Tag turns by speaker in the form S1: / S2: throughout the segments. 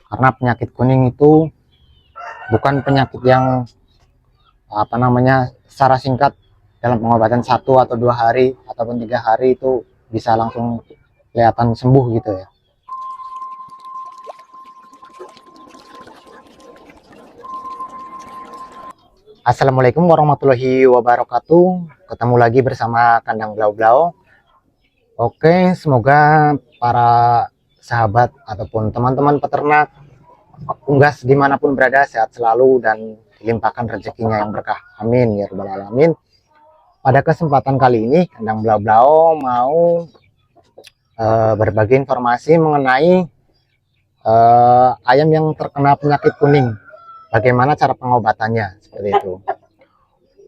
S1: Karena penyakit kuning itu bukan penyakit yang secara singkat dalam pengobatan 1 atau 2 hari ataupun 3 hari itu bisa langsung kelihatan sembuh gitu ya. Assalamualaikum warahmatullahi wabarakatuh. Ketemu lagi bersama Kandang Blau-Blau. Oke, semoga para sahabat ataupun teman-teman peternak unggas dimanapun berada sehat selalu dan dilimpahkan rezekinya yang berkah. Amin ya rabbal alamin. Pada kesempatan kali ini Kandang Blau-Blau mau berbagi informasi mengenai ayam yang terkena penyakit kuning. Bagaimana cara pengobatannya seperti itu.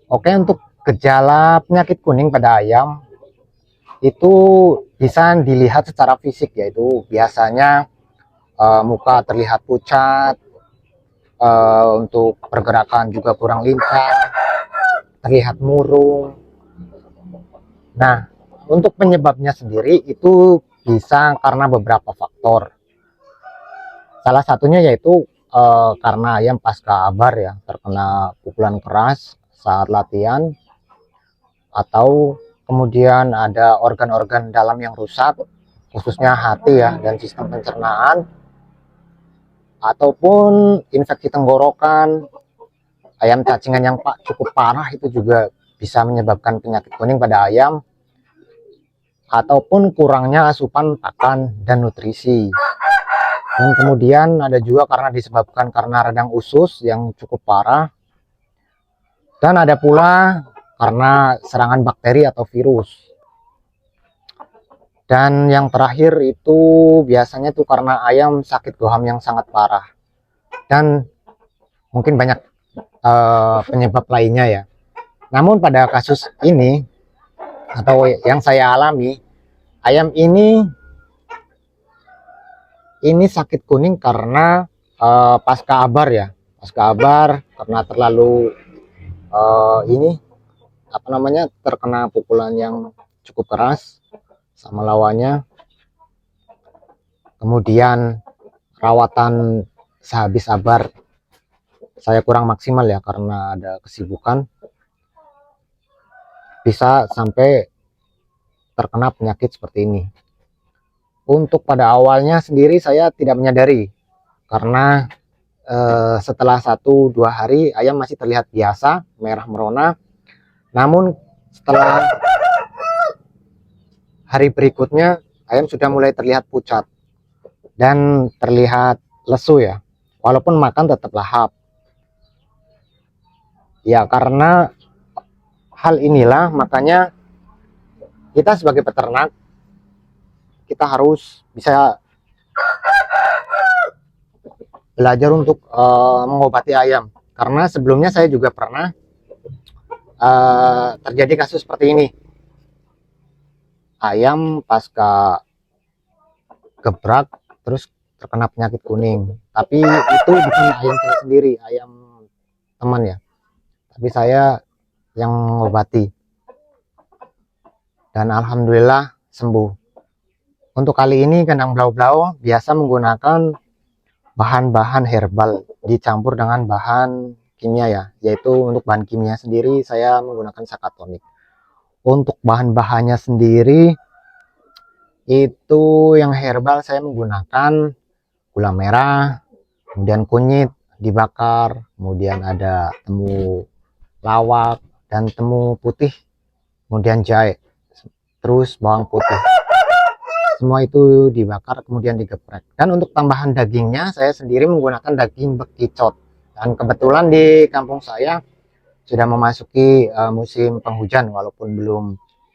S1: Oke, untuk gejala penyakit kuning pada ayam itu bisa dilihat secara fisik, yaitu biasanya muka terlihat pucat, untuk pergerakan juga kurang lincah, terlihat murung. Nah, untuk penyebabnya sendiri itu bisa karena beberapa faktor. Salah satunya yaitu karena ayam pasca abar ya, terkena pukulan keras saat latihan, atau kemudian ada organ-organ dalam yang rusak, khususnya hati ya, dan sistem pencernaan, ataupun infeksi tenggorokan. Ayam cacingan yang cukup parah itu juga bisa menyebabkan penyakit kuning pada ayam, ataupun kurangnya asupan pakan dan nutrisi. Dan kemudian ada juga karena disebabkan karena radang usus yang cukup parah, dan ada pula karena serangan bakteri atau virus. Dan yang terakhir itu biasanya tuh karena ayam sakit goham yang sangat parah, dan mungkin banyak penyebab lainnya ya. Namun pada kasus ini atau yang saya alami, ayam ini sakit kuning karena pasca abar ya, pasca abar karena terlalu terkena pukulan yang cukup keras sama lawannya. Kemudian rawatan sehabis abar saya kurang maksimal ya karena ada kesibukan, bisa sampai terkena penyakit seperti ini. Untuk pada awalnya sendiri saya tidak menyadari, karena setelah 1-2 hari ayam masih terlihat biasa, merah merona. Namun setelah hari berikutnya ayam sudah mulai terlihat pucat dan terlihat lesu ya, walaupun makan tetap lahap ya. Karena hal inilah makanya kita sebagai peternak, kita harus bisa belajar untuk mengobati ayam. Karena sebelumnya saya juga pernah terjadi kasus seperti ini. Ayam pasca gebrak terus terkena penyakit kuning, tapi itu bukan ayam saya sendiri, ayam teman ya, tapi saya yang mengobati dan alhamdulillah sembuh. Untuk kali ini Kandang Blau-Blau biasa menggunakan bahan-bahan herbal dicampur dengan bahan kimia ya, yaitu untuk bahan kimia sendiri saya menggunakan Sakatonik. Untuk bahan-bahannya sendiri itu yang herbal saya menggunakan gula merah, kemudian kunyit dibakar, kemudian ada temu lawak dan temu putih, kemudian jahe, terus bawang putih. Semua itu dibakar kemudian digeprek. Dan untuk tambahan dagingnya saya sendiri menggunakan daging bekicot. Dan kebetulan di kampung saya sudah memasuki musim penghujan, walaupun belum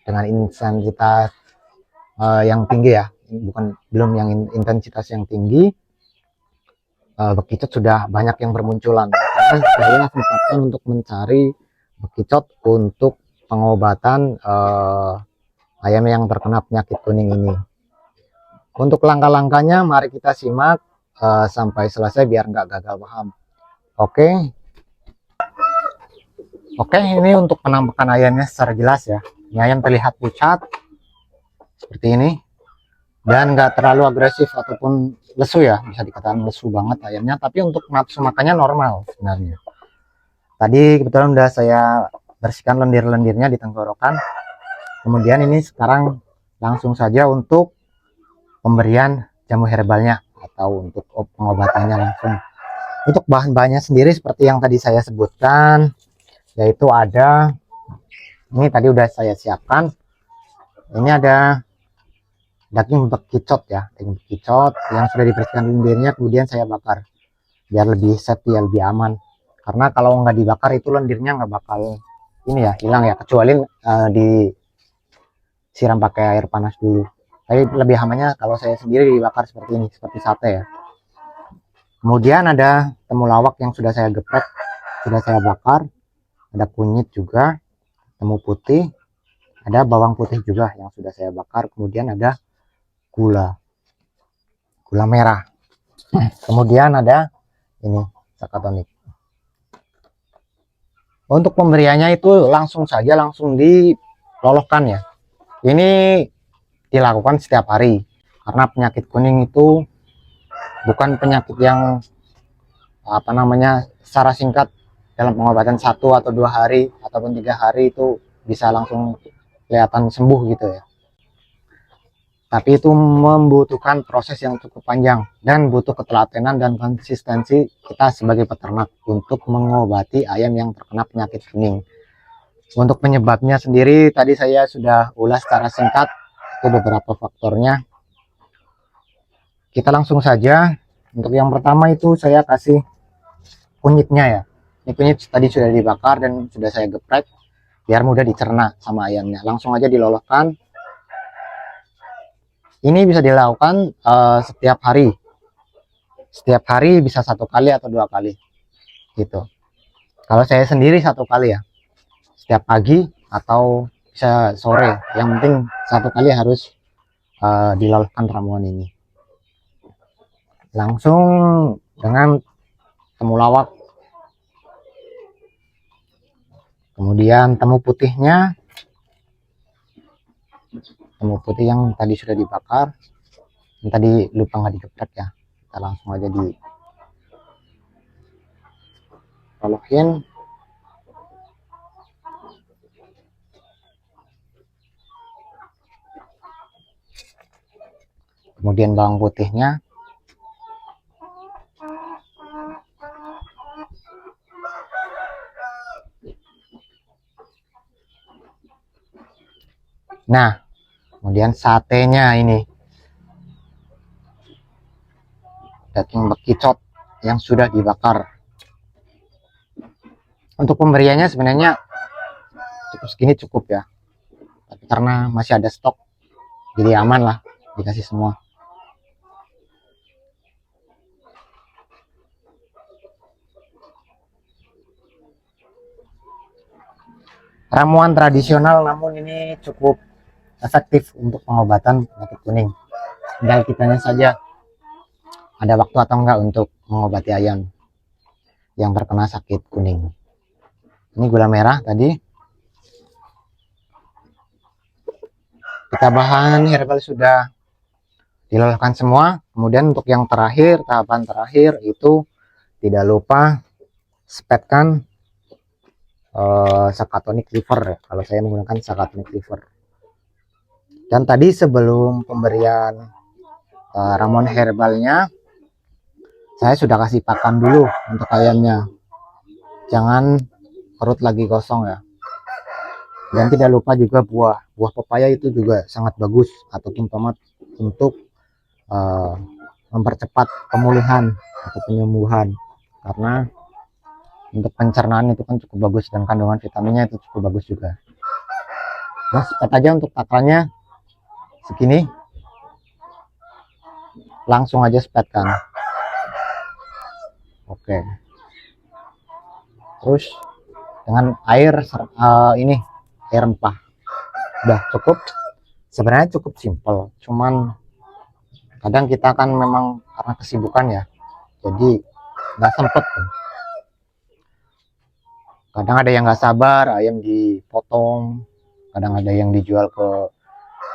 S1: dengan intensitas yang tinggi ya, belum yang intensitas yang tinggi. Bekicot sudah banyak yang bermunculan. Karena saya sempatkan untuk mencari bekicot untuk pengobatan ayam yang terkena penyakit kuning ini. Untuk langkah-langkahnya mari kita simak sampai selesai biar nggak gagal paham. Oke, ini untuk penampakan ayamnya secara jelas ya. Ini ayam terlihat pucat seperti ini. dan nggak terlalu agresif ataupun lesu ya, bisa dikatakan lesu banget ayamnya, tapi untuk nafsu makannya normal sebenarnya. Tadi kebetulan udah saya bersihkan lendir-lendirnya di tenggorokan. Kemudian ini sekarang langsung saja untuk pemberian jamu herbalnya atau untuk pengobatannya langsung. Untuk bahan-bahannya sendiri seperti yang tadi saya sebutkan, yaitu ada, ini tadi udah saya siapkan, ini ada daging bekicot ya, daging bekicot yang sudah dibersihkan lendirnya, kemudian saya bakar biar lebih safety, lebih aman. Karena kalau nggak dibakar itu lendirnya nggak bakal ini ya, hilang ya, kecuali disiram pakai air panas dulu. Tapi lebih amannya kalau saya sendiri dibakar seperti ini, seperti sate ya. Kemudian ada temulawak yang sudah saya geprek, sudah saya bakar, ada kunyit juga, temu putih, ada bawang putih juga yang sudah saya bakar, kemudian ada gula merah, kemudian ada ini sakatonik. Untuk pemberiannya itu langsung saja, langsung diloloskan ya. Ini dilakukan setiap hari karena penyakit kuning itu bukan penyakit yang secara singkat dalam pengobatan 1 atau 2 hari ataupun 3 hari itu bisa langsung kelihatan sembuh gitu ya. Tapi itu membutuhkan proses yang cukup panjang dan butuh ketelatenan dan konsistensi kita sebagai peternak untuk mengobati ayam yang terkena penyakit kuning. Untuk penyebabnya sendiri tadi saya sudah ulas secara singkat, itu beberapa faktornya. Kita langsung saja. Untuk yang pertama itu saya kasih kunyitnya ya. Ini kunyit tadi sudah dibakar dan sudah saya geprek biar mudah dicerna sama ayamnya. Langsung aja diloloskan. Ini bisa dilakukan setiap hari. Setiap hari bisa 1 kali atau 2 kali gitu. Kalau saya sendiri 1 kali ya, setiap pagi atau bisa sore. Yang penting 1 kali harus diloloskan ramuan ini. Langsung dengan temulawak, kemudian temu putihnya, temu putih yang tadi sudah dibakar, yang tadi lupa nggak digeprek ya, kita langsung aja dilolokin. Kemudian bawang putihnya, nah kemudian satenya ini, daging bekicot yang sudah dibakar. Untuk pemberiannya sebenarnya cukup segini cukup ya, tapi karena masih ada stok jadi aman lah dikasih semua. Ramuan tradisional namun ini cukup efektif untuk pengobatan penyakit kuning. Tinggal kitanya saja ada waktu atau enggak untuk mengobati ayam yang terkena sakit kuning. Ini gula merah tadi. Kita bahan herbal sudah diloloskan semua. Kemudian untuk yang terakhir, tahapan terakhir itu tidak lupa spetkan sakatonik liver. Kalau saya menggunakan sakatonik liver. Dan tadi sebelum pemberian ramuan herbalnya, saya sudah kasih pakan dulu untuk ayamnya. Jangan perut lagi kosong ya. Dan tidak lupa juga buah pepaya itu juga sangat bagus ataupun tomat untuk mempercepat pemulihan atau penyembuhan, karena untuk pencernaan itu kan cukup bagus dan kandungan vitaminnya itu cukup bagus juga. Nah, spet aja untuk takarannya segini, langsung aja spetkan. Oke, terus dengan air ini air rempah udah cukup. Sebenarnya cukup simpel, cuman kadang kita kan memang karena kesibukan ya, jadi nggak sempet. Kadang ada yang nggak sabar ayam dipotong, kadang ada yang dijual ke,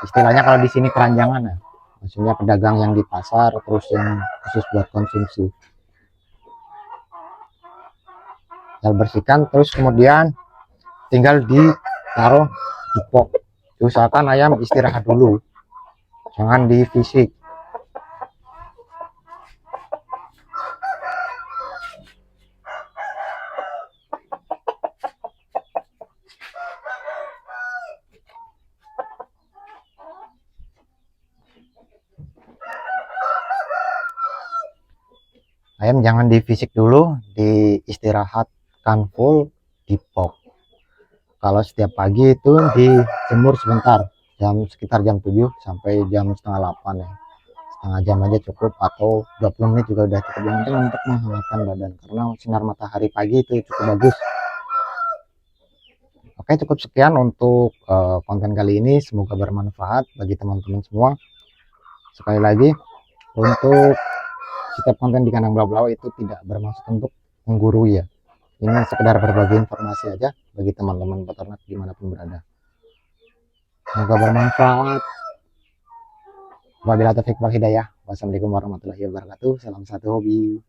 S1: istilahnya kalau di sini keranjangan ya, maksudnya pedagang yang di pasar, terus yang khusus buat konsumsi. Tinggal bersihkan, terus kemudian tinggal ditaruh di pot. Usahakan ayam istirahat dulu, jangan di fisik. Ayam jangan di fisik dulu, diistirahatkan full di pop. Kalau setiap pagi itu dijemur sebentar, sekitar jam 7 sampai jam setengah 8 ya. Setengah jam aja cukup, atau 20 menit juga udah cukup, yang penting untuk menghangatkan badan, karena sinar matahari pagi itu cukup bagus. Oke, cukup sekian untuk konten kali ini, semoga bermanfaat bagi teman-teman semua. Sekali lagi, untuk setiap konten di kandang blau-blau itu tidak bermaksud untuk menggurui ya, ini sekedar berbagi informasi aja bagi teman-teman peternak dimanapun berada. Semoga bermanfaat. Wabillahi taufiq wal hidayah. Wassalamualaikum warahmatullahi wabarakatuh. Salam satu hobi.